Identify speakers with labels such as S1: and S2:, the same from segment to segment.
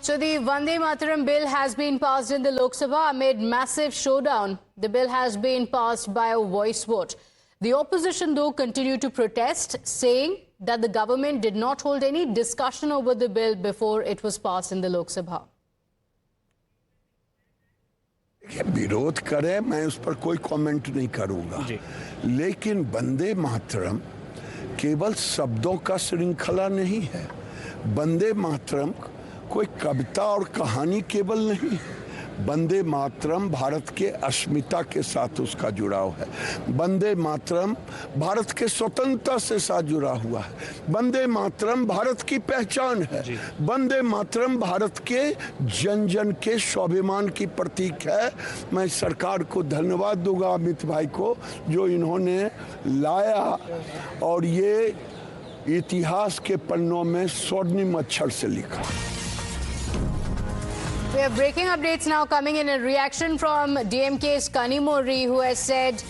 S1: So the Vande Mataram bill has been passed in the Lok Sabha amid massive showdown. The bill has been passed by a voice vote. The opposition, though, continued to protest, saying that the government did not hold any discussion over the bill before it was passed in the Lok Sabha.
S2: विरोध करे, मैं उस पर कोई comment नहीं करूंगा, लेकिन वंदे मातरम केवल शब्दों का श्रृंखला नहीं है। वंदे मातरम कोई कविता और कहानी केवल नहीं है। वंदे मातरम भारत के अस्मिता के साथ उसका जुड़ाव है। वंदे मातरम भारत के स्वतंत्रता से साथ जुड़ा हुआ है। वंदे मातरम भारत की पहचान है। वंदे मातरम भारत के जन जन के स्वाभिमान की प्रतीक है। मैं सरकार को धन्यवाद दूंगा, अमित भाई को, जो इन्होंने लाया और ये इतिहास के पन्नों में स्वर्णिम अक्षर से लिखा।
S1: We have breaking updates now coming in reaction from DMK's Kanimozhi, who has said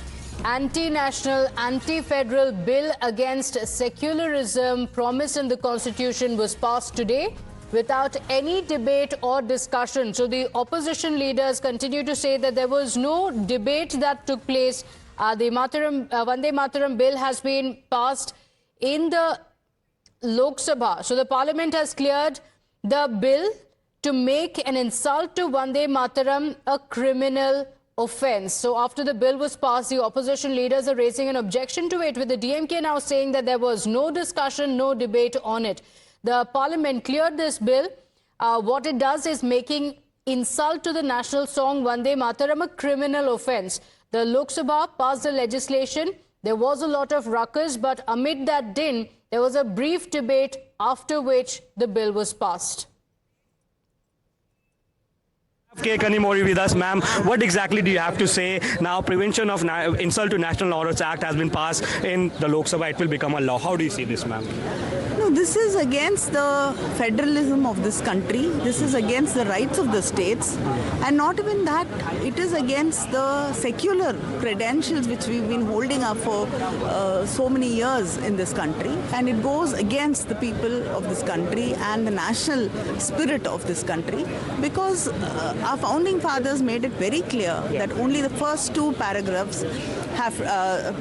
S1: anti-national, anti-federal bill against secularism promised in the constitution was passed today without any debate or discussion. So the opposition leaders continue to say that there was no debate that took place. The Vande Mataram bill has been passed in the Lok Sabha. So the parliament has cleared the bill to make an insult to Vande Mataram a criminal offence. So after the bill was passed, the opposition leaders are raising an objection to it, with the DMK now saying that there was no discussion, no debate on it. The parliament cleared this bill. What it does is making insult to the national song Vande Mataram a criminal offence. The Lok Sabha passed the legislation. There was a lot of ruckus, but amid that din, there was a brief debate, after which the bill was passed.
S3: K. Kanimozhi with us, ma'am. What exactly do you have to say now? Prevention of Insult to National Honors Act has been passed in the Lok Sabha. It will become a law. How do you see this, ma'am?
S4: No, this is against the federalism of this country. This is against the rights of the states. And not even that, it is against the secular credentials which we've been holding up for so many years in this country. And it goes against the people of this country and the national spirit of this country, because our founding fathers made it very clear that only the first two paragraphs have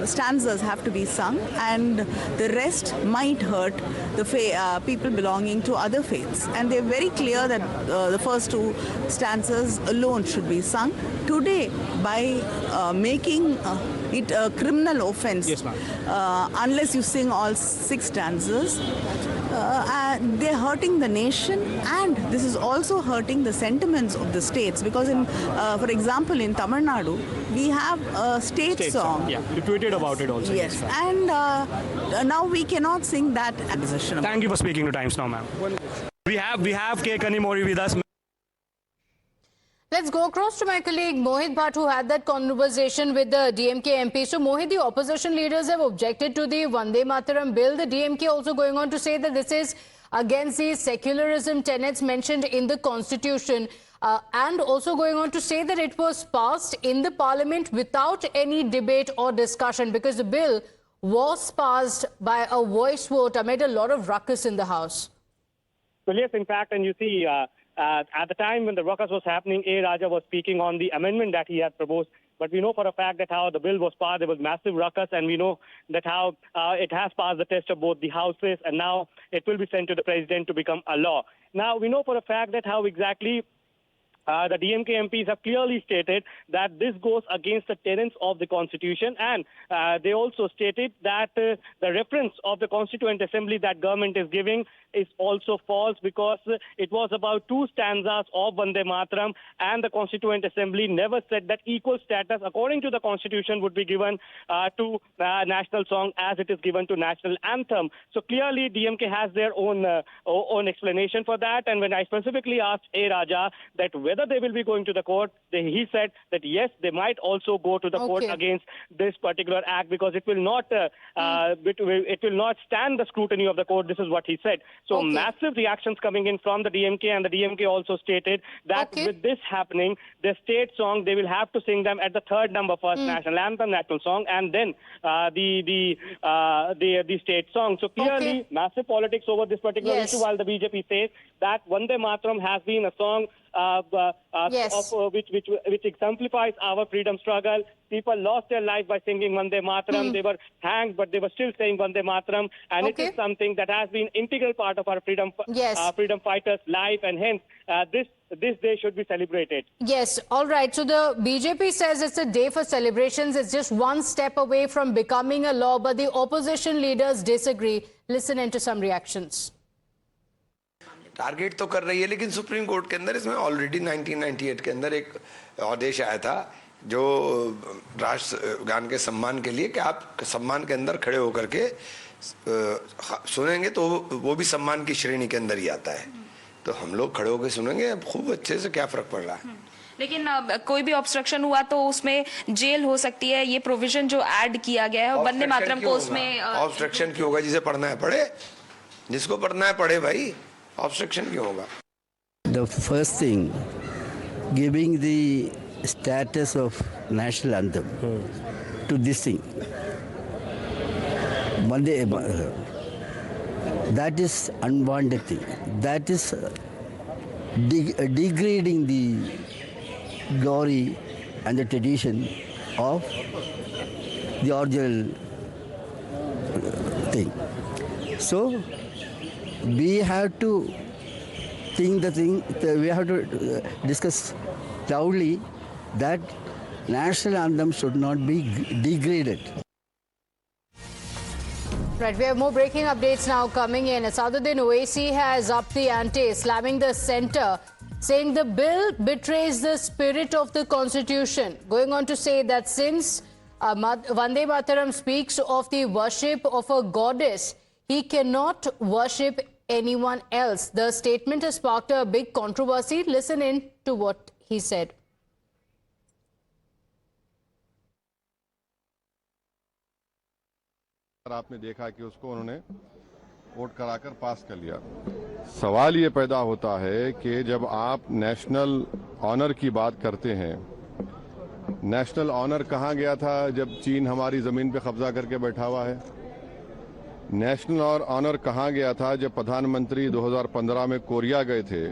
S4: stanzas have to be sung, and the rest might hurt the people belonging to other faiths. And they're very clear that the first two stanzas alone should be sung. Today, by making it a criminal offence, unless you sing all 6 stanzas, they're hurting the nation, and this is also hurting the sentiments of the states, because for example, in Tamil Nadu, we have a state song.
S3: Yeah, you tweeted about it also.
S4: Yes, and now we cannot sing that at the session.
S3: Thank you for speaking to Times Now, ma'am. We have K. Kanimozhi with us.
S1: Let's go across to my colleague Mohit Bhatt, who had that conversation with the DMK MP. So Mohit, the opposition leaders have objected to the Vande Mataram bill. The DMK also going on to say that this is against the secularism tenets mentioned in the constitution, and also going on to say that it was passed in the parliament without any debate or discussion, because the bill was passed by a voice vote amid a lot of ruckus in the House.
S5: Well, yes, in fact, and you see, at the time when the ruckus was happening, A. Raja was speaking on the amendment that he had proposed. But we know for a fact that how the bill was passed, there was massive ruckus, and we know that how it has passed the test of both the houses, and now it will be sent to the president to become a law. Now, we know for a fact that how exactly the DMK MPs have clearly stated that this goes against the tenets of the Constitution, and they also stated that the reference of the Constituent Assembly that government is giving is also false, because it was about 2 stanzas of Vande Mataram, and the Constituent Assembly never said that equal status according to the Constitution would be given to national song as it is given to national anthem. So clearly DMK has their own explanation for that. And when I specifically asked A. Raja that whether they will be going to the court, he said that yes, they might also go to the court against this particular act because it will not it will not stand the scrutiny of the court. This is what he said. So massive reactions coming in from the DMK, and the DMK also stated that with this happening, the state song, they will have to sing them at the third number first, national anthem, national song, and then the state song. So clearly, massive politics over this particular issue, while the BJP says that Vande Mataram has been a song which exemplifies our freedom struggle. People lost their life by singing Vande Mataram. They were hanged, but they were still saying Vande Mataram, and it is something that has been integral part of our freedom fighters' life, and hence this day should be celebrated.
S1: Yes, all right. So the BJP says it's a day for celebrations. It's just one step away from becoming a law, but the opposition leaders disagree. Listen into some reactions.
S6: Target तो कर रही है, लेकिन supreme court के अंदर इसमें already 1998 के अंदर एक आदेश आया था जो राष्ट्रगान के सम्मान के लिए कि आप सम्मान के अंदर खड़े होकर के सुनेंगे तो वो भी सम्मान की श्रेणी के अंदर ही आता है, तो हम लोग खड़े होकर सुनेंगे खूब अच्छे से, क्या फर्क पड़ रहा है।
S7: लेकिन कोई भी ऑब्स्ट्रक्शन हुआ तो उसमें जेल हो सकती है, ये प्रोविजन जो ऐड किया गया है वंदे मातरम को, उसमें
S6: ऑब्स्ट्रक्शन क्यों होगा? जिसे पढ़ना है पढ़े, जिसको पढ़ना है पढ़े भाई, ऑब्स्ट्रक्शन क्यों होगा?
S8: The first thing, giving the status of national anthem to this thing, that is unwanted thing. That is degrading the glory and the tradition of the original thing. So we have to think we have to discuss loudly that national anthem should not be degraded.
S1: Right, we have more breaking updates now coming in. Asaduddin Owaisi has upped the ante, slamming the centre, saying the bill betrays the spirit of the constitution, going on to say that since Vande Mataram speaks of the worship of a goddess, he cannot worship anyone else. The statement has sparked a big controversy. Listen in to what he said.
S9: आपने देखा कि उसको उन्होंने vote कराकर पास कर लिया। सवाल ये पैदा होता है कि जब आप नेशनल ऑनर की बात करते हैं, नेशनल ऑनर कहाँ गया था जब चीन हमारी जमीन पे कब्जा करके बैठा हुआ है? नेशनल ऑनर कहाँ गया था जब प्रधानमंत्री 2015 में कोरिया गए थे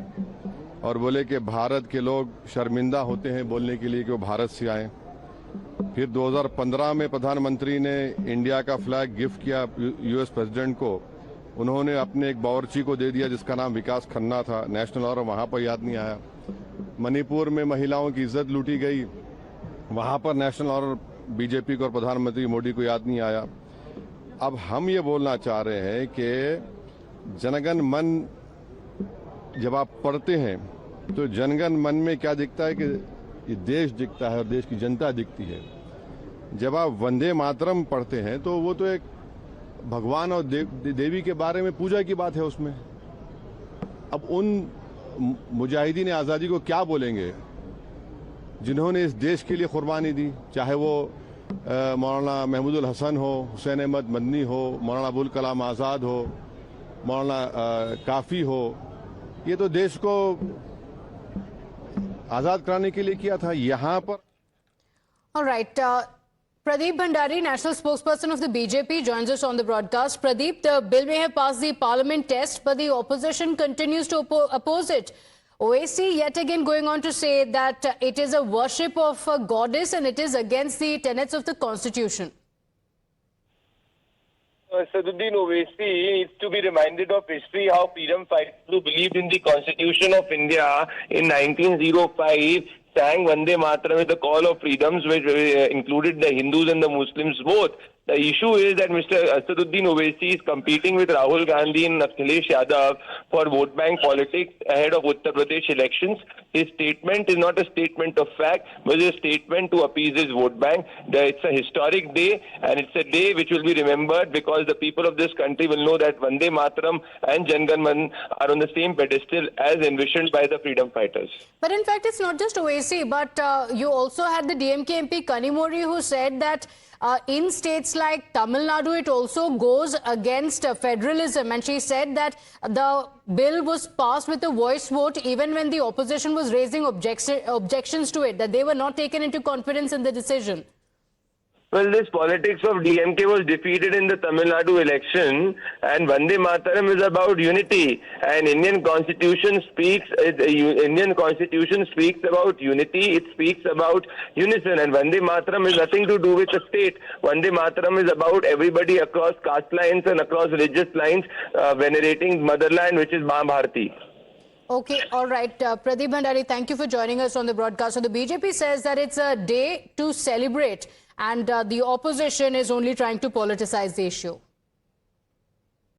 S9: और बोले कि भारत के लोग शर्मिंदा होते हैं बोलने के लिए कि वो भारत से आए? फिर 2015 में प्रधानमंत्री ने इंडिया का फ्लैग गिफ्ट किया यूएस प्रेसिडेंट को, उन्होंने अपने एक बावर्ची को दे दिया जिसका नाम विकास खन्ना था, नेशनल ऑनर वहाँ पर याद नहीं आया। मणिपुर में महिलाओं की इज्जत लूटी गई, वहाँ पर नेशनल ऑनर बीजेपी को और प्रधानमंत्री मोदी को याद नहीं आया। अब हम ये बोलना चाह रहे हैं कि जनगण मन जब आप पढ़ते हैं तो जनगण मन में क्या दिखता है कि ये देश दिखता है और देश की जनता दिखती है। जब आप वंदे मातरम पढ़ते हैं तो वो तो एक भगवान और देवी के बारे में पूजा की बात है उसमें। अब उन मुजाहिदीन आज़ादी को क्या बोलेंगे जिन्होंने इस देश के लिए कुर्बानी दी, चाहे वो मौलाना महमूदुल हसन हो, हुसैन अहमद मदनी हो, मौलाना अबुल कलाम आज़ाद हो, मौलाना काफ़ी हो। ये तो देश को आज़ाद कराने के लिए किया था। यहाँ पर
S1: All right, Pradeep Bhandari, national spokesperson of the BJP, joins us on the broadcast. Pradeep, the bill may have passed the parliament test, but the opposition continues to oppose it. Owaisi yet again going on to say that it is a worship of a goddess and it is against the tenets of the constitution.
S10: Asaduddin Owaisi needs to be reminded of history, how freedom fighters who believed in the Constitution of India in 1905 sang Vande Mataram with the call of freedoms, which included the Hindus and the Muslims both. The issue is that Mr. Asaduddin Owaisi is competing with Rahul Gandhi and Akhilesh Yadav for vote bank politics ahead of Uttar Pradesh elections. His statement is not a statement of fact, but a statement to appease his vote bank. It's a historic day, and it's a day which will be remembered because the people of this country will know that Vande Mataram and Jan Gan Man are on the same pedestal as envisioned by the freedom fighters.
S1: But in fact, it's not just Owaisi, but you also had the DMK MP Kanimori who said that in states like Tamil Nadu, it also goes against federalism. And she said that the bill was passed with a voice vote even when the opposition was raising objections to it, that they were not taken into confidence in the decision.
S10: Well, this politics of DMK was defeated in the Tamil Nadu election, and Vande Mataram is about unity. And Indian Constitution speaks about unity. It speaks about unison. And Vande Mataram has nothing to do with the state. Vande Mataram is about everybody across caste lines and across religious lines venerating motherland, which is Maa Bharati.
S1: Okay, all right. Pradeep Bhandari, thank you for joining us on the broadcast. So the BJP says that it's a day to celebrate, and the opposition is only trying to politicize the issue.